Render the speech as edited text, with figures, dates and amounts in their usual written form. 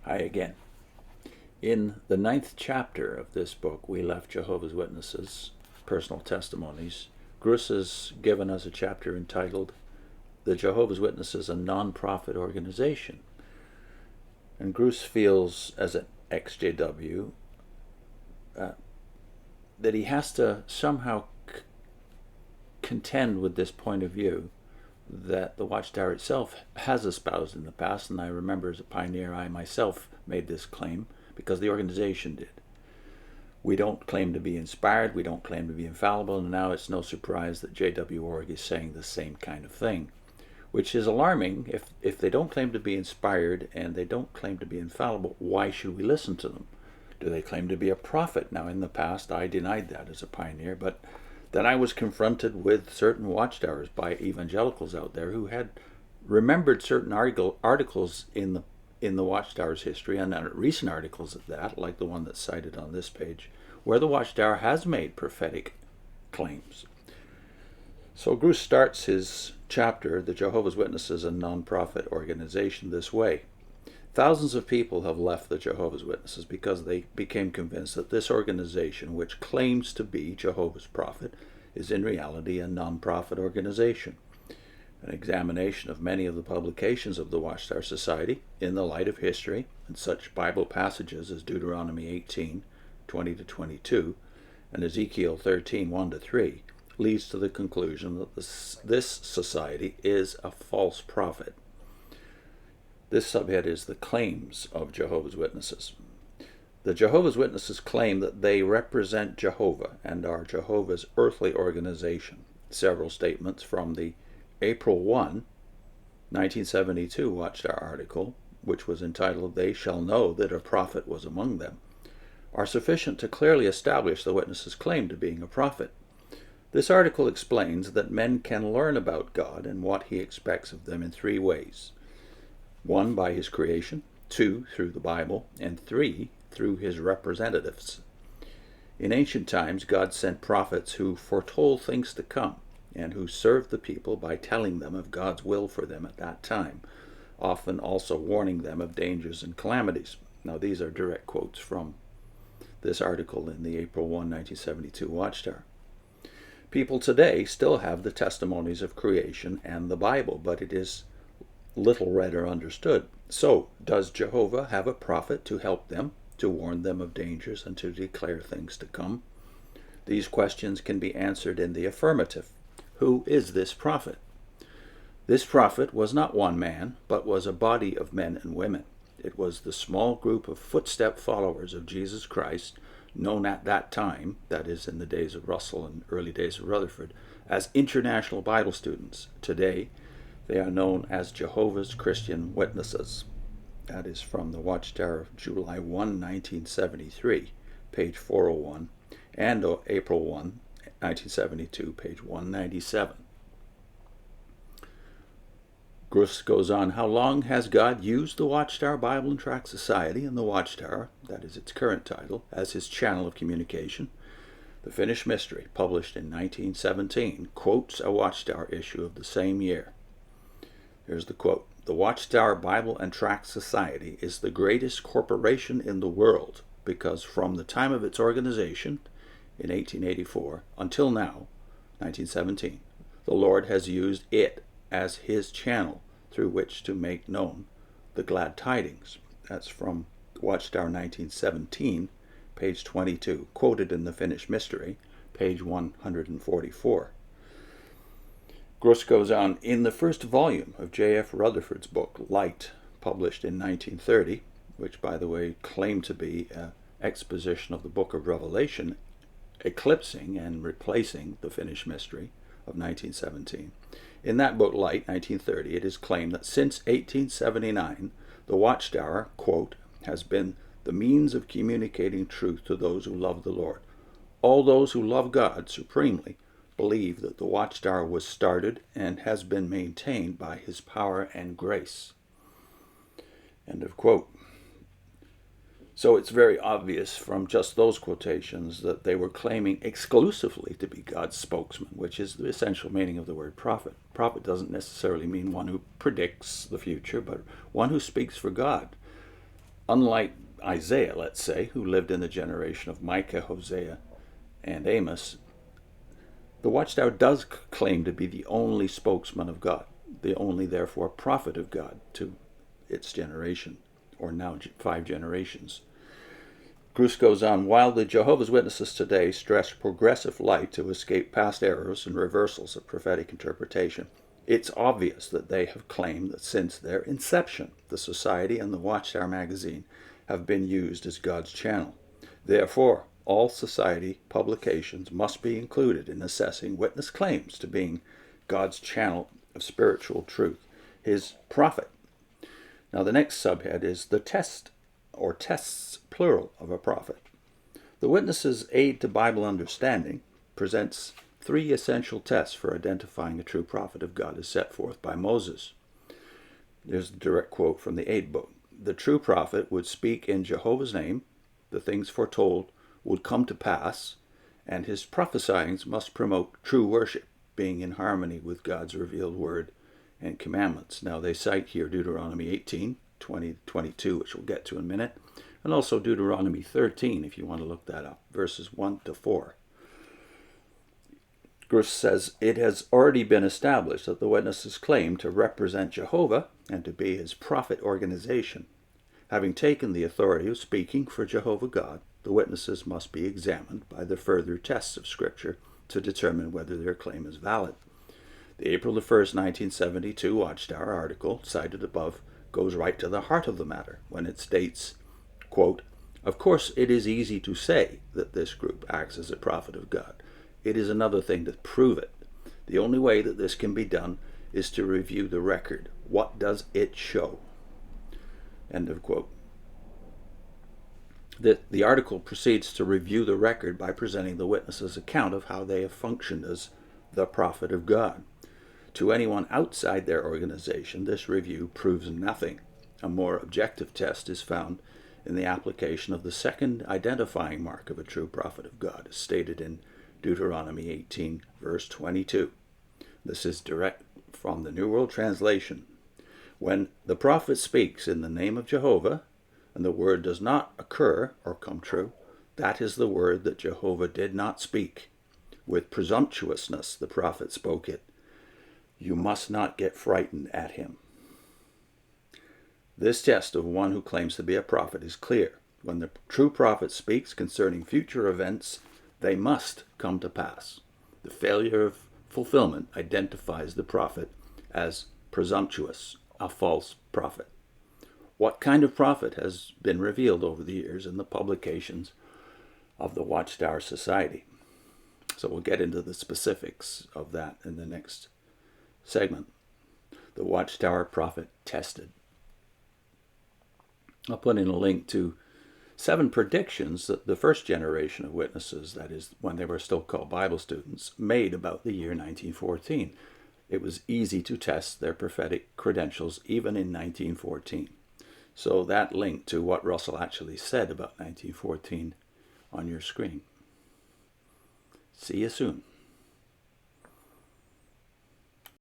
Hi again. In the 9th chapter of this book, we left Jehovah's Witnesses, Personal Testimonies. Gruss has given us a chapter entitled The Jehovah's Witnesses, a Non-Profit Organization. And Gruss feels, as an ex-JW, that he has to somehow contend with this point of view that the Watchtower itself has espoused in the past, and I remember as a pioneer I myself made this claim because the organization did. We don't claim to be inspired, we don't claim to be infallible, and now it's no surprise that JW.org is saying the same kind of thing, which is alarming. If they don't claim to be inspired and they don't claim to be infallible, why should we listen to them? Do they claim to be a prophet? Now, in the past, I denied that as a pioneer, but then I was confronted with certain watchtowers by evangelicals out there who had remembered certain articles in the Watchtower's history, and recent articles at that, like the one that's cited on this page, where the Watchtower has made prophetic claims. So Gruss starts his chapter, The Jehovah's Witnesses, a Non-Profit Organization, this way. Thousands of people have left the Jehovah's Witnesses because they became convinced that this organization, which claims to be Jehovah's prophet, is in reality a non-profit organization. An examination of many of the publications of the Watchtower Society in the light of history and such Bible passages as Deuteronomy 18, 20-22, and Ezekiel 13, 1-3, leads to the conclusion that this society is a false prophet. This subhead is the claims of Jehovah's Witnesses. The Jehovah's Witnesses claim that they represent Jehovah and are Jehovah's earthly organization. Several statements from the April 1, 1972 Watchtower article, which was entitled, They Shall Know That a Prophet Was Among Them, are sufficient to clearly establish the witnesses' claim to being a prophet. This article explains that men can learn about God and what he expects of them in three ways. 1, by his creation, 2, through the Bible, and 3, through his representatives. In ancient times, God sent prophets who foretold things to come and who served the people by telling them of God's will for them at that time, often also warning them of dangers and calamities. Now, these are direct quotes from this article in the April 1, 1972 Watchtower. People today still have the testimonies of creation and the Bible, but it is little read or understood. So, does Jehovah have a prophet to help them, to warn them of dangers, and to declare things to come? These questions can be answered in the affirmative. Who is this prophet? This prophet was not one man, but was a body of men and women. It was the small group of footstep followers of Jesus Christ, known at that time, that is in the days of Russell and early days of Rutherford, as International Bible Students. Today, they are known as Jehovah's Christian Witnesses. That is from the Watchtower of July 1, 1973, page 401, and April 1, 1972, page 197. Gruss goes on, how long has God used the Watchtower Bible and Tract Society and the Watchtower, that is its current title, as his channel of communication? The Finished Mystery, published in 1917, quotes a Watchtower issue of the same year. Here's the quote. The Watchtower Bible and Tract Society is the greatest corporation in the world because from the time of its organization in 1884 until now, 1917, the Lord has used it as his channel through which to make known the glad tidings. That's from Watchtower 1917, page 22, quoted in the Finished Mystery, page 144. Gruss goes on, in the first volume of J.F. Rutherford's book, Light, published in 1930, which, by the way, claimed to be an exposition of the book of Revelation, eclipsing and replacing the Finished Mystery of 1917. In that book, Light, 1930, it is claimed that since 1879, the Watchtower, quote, has been the means of communicating truth to those who love the Lord. All those who love God supremely believe that the Watchtower was started and has been maintained by his power and grace. End of quote. So it's very obvious from just those quotations that they were claiming exclusively to be God's spokesman, which is the essential meaning of the word prophet. Prophet doesn't necessarily mean one who predicts the future, but one who speaks for God. Unlike Isaiah, let's say, who lived in the generation of Micah, Hosea, and Amos, the Watchtower does claim to be the only spokesman of God, the only, therefore, prophet of God to its generation, or now 5 generations. Gruss goes on, while the Jehovah's Witnesses today stress progressive light to escape past errors and reversals of prophetic interpretation, it's obvious that they have claimed that since their inception, the Society and the Watchtower magazine have been used as God's channel. Therefore, all Society publications must be included in assessing witness claims to being God's channel of spiritual truth, his prophet. Now the next subhead is the test, or tests, plural, of a prophet. The Witness's Aid to Bible Understanding presents 3 essential tests for identifying a true prophet of God as set forth by Moses. There's a direct quote from the Aid book. The true prophet would speak in Jehovah's name, the things foretold would come to pass, and his prophesyings must promote true worship, being in harmony with God's revealed word and commandments. Now they cite here Deuteronomy 18, 20-22, which we'll get to in a minute, and also Deuteronomy 13, if you want to look that up, verses 1-4. Gruss says, it has already been established that the witnesses claim to represent Jehovah and to be his prophet organization. Having taken the authority of speaking for Jehovah God, the witnesses must be examined by the further tests of Scripture to determine whether their claim is valid. The April 1, 1972 Watchtower article cited above goes right to the heart of the matter when it states, quote, of course it is easy to say that this group acts as a prophet of God. It is another thing to prove it. The only way that this can be done is to review the record. What does it show? End of quote. The article proceeds to review the record by presenting the witnesses' account of how they have functioned as the prophet of God. To anyone outside their organization, this review proves nothing. A more objective test is found in the application of the second identifying mark of a true prophet of God, as stated in Deuteronomy 18, verse 22. This is direct from the New World Translation. When the prophet speaks in the name of Jehovah, and the word does not occur or come true, that is the word that Jehovah did not speak. With presumptuousness the prophet spoke it. You must not get frightened at him. This test of one who claims to be a prophet is clear. When the true prophet speaks concerning future events, they must come to pass. The failure of fulfillment identifies the prophet as presumptuous, a false prophet. What kind of prophet has been revealed over the years in the publications of the Watchtower Society? So we'll get into the specifics of that in the next segment. The Watchtower Prophet Tested. I'll put in a link to 7 predictions that the first generation of witnesses, that is, when they were still called Bible students, made about the year 1914. It was easy to test their prophetic credentials even in 1914. So that link to what Russell actually said about 1914 on your screen. See you soon.